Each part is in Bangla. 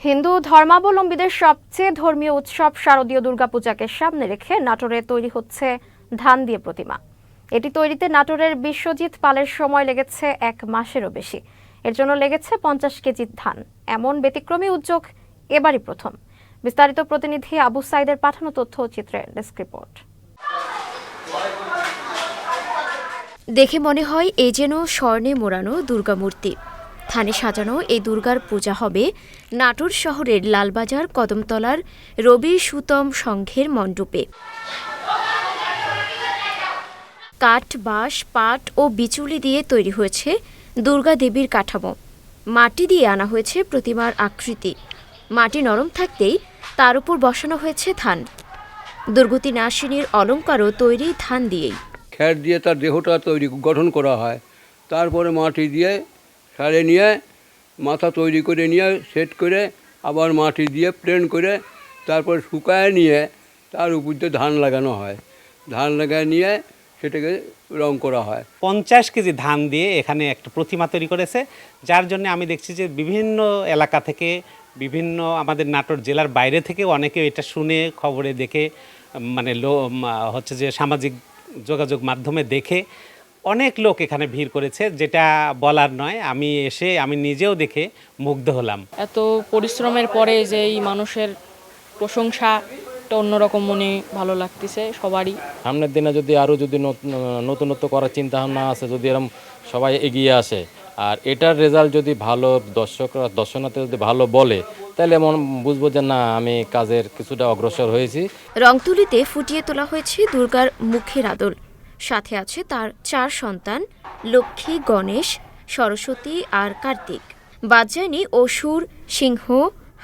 হিন্দু ধর্মাবলম্বীদের সবচেয়ে ধর্মীয় উৎসব শারদীয় দুর্গাপূজাকে সামনে রেখে নাটোরে তৈরি হচ্ছে ধান দিয়ে প্রতিমা। এটি তৈরিতে নাটোরের বিশ্বজিৎ পালের সময় লেগেছে 1 মাসেরও বেশি। এর জন্য লেগেছে 50 কেজি ধান। এমন ব্যতিক্রমী উদ্যোগ এবারই প্রথম। বিস্তারিত প্রতিনিধি আবু সাইদের পাঠানো তথ্য চিত্রে ডেস্ক রিপোর্ট। দেখে মনে হয় এ যেন স্বর্ণে মোড়ানো দুর্গা মূর্তি। থানে সাজানো এই দুর্গার পূজা হবে নাটোর শহরের লালবাজার কদমতলার রবি সুতম সংঘের মণ্ডপে। কাঠ, বাঁশ, পাট ও বিচুলি দিয়ে তৈরি হয়েছে দুর্গা দেবীর কাঠামো। মাটি দিয়ে আনা হয়েছে প্রতিমার আকৃতি। মাটি নরম থাকতেই তার উপর বসানো হয়েছে ধান। দুর্গতি নাশিনীর অলঙ্কারও তৈরি ধান দিয়েই। খ্যার দিয়ে তার দেহটা গঠন করা হয়, তারপরে মাটি দিয়ে সারে নিয়ে মাথা তৈরি করে নিয়ে সেট করে আবার মাটি দিয়ে প্লেন করে তারপর শুকায় নিয়ে তার উপর দিয়ে ধান লাগানো হয়। ধান লাগায় নিয়ে সেটাকে রং করা হয়। 50 কেজি ধান দিয়ে এখানে একটা প্রতিমা তৈরি করেছে, যার জন্য আমি দেখছি যে বিভিন্ন এলাকা থেকে, বিভিন্ন আমাদের নাটোর জেলার বাইরে থেকে অনেকে এটা শুনে খবরে দেখে হচ্ছে যে সামাজিক যোগাযোগ মাধ্যমে দেখে অনেক লোক এখানে ভিড় করেছে, যেটা বলার নয়। আমি নিজেও দেখে মুগ্ধ হলাম। এত পরিশ্রমের পরে যে এই মানুষের প্রশংসা অন্যরকম মনে ভালো লাগতেছে সবারই। সামনের দিনে যদি আরও নতুনত্ব করার চিন্তা ভাবনা আছে, যদি এরকম সবাই এগিয়ে আসে আর এটার রেজাল্ট যদি ভালো দর্শনার্থী যদি ভালো বলে, তাহলে বুঝবো যে না, আমি কাজের কিছুটা অগ্রসর হয়েছি। রংতুলিতে ফুটিয়ে তোলা হয়েছে দুর্গার মুখের আদল। সাথে আছে তার 4 সন্তান লক্ষ্মী, গণেশ, সরস্বতী আর কার্তিক। বাদ যায়নি অসুর, সিংহ,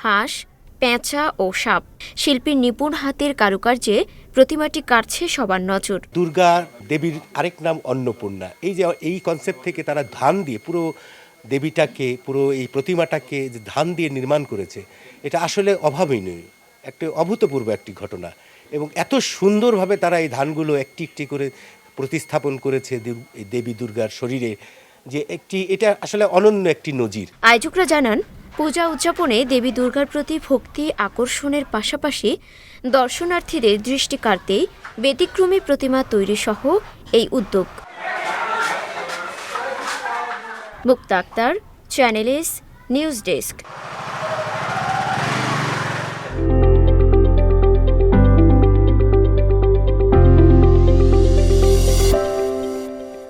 হাঁস, পেঁচা ও সাপ। শিল্পীর নিপুণ হাতের কারুকার্যে প্রতিমাটি কাটছে সবার নজর। দুর্গা দেবীর আরেক নাম অন্নপূর্ণা। এই কনসেপ্ট থেকে তারা ধান দিয়ে পুরো দেবীটাকে, পুরো এই প্রতিমাটাকে যে ধান দিয়ে নির্মাণ করেছে, এটা আসলে অভাবনীয়, একটা অভূতপূর্ব একটি ঘটনা। এবং এত সুন্দরভাবে তারা এই ধানগুলো একটি একটি করে প্রতিস্থাপন করেছে দেবী দুর্গার শরীরে, যে এটা আসলে অনন্য একটি নজির। আয়োজকরা জানান, পূজা উদযাপনে দেবী দুর্গার প্রতি ভক্তি আকর্ষণের পাশাপাশি দর্শনার্থীদের দৃষ্টি কাড়তেই ব্যতিক্রমী প্রতিমা তৈরি সহ এই উদ্যোগ। Mukta Akter, channel S, news desk.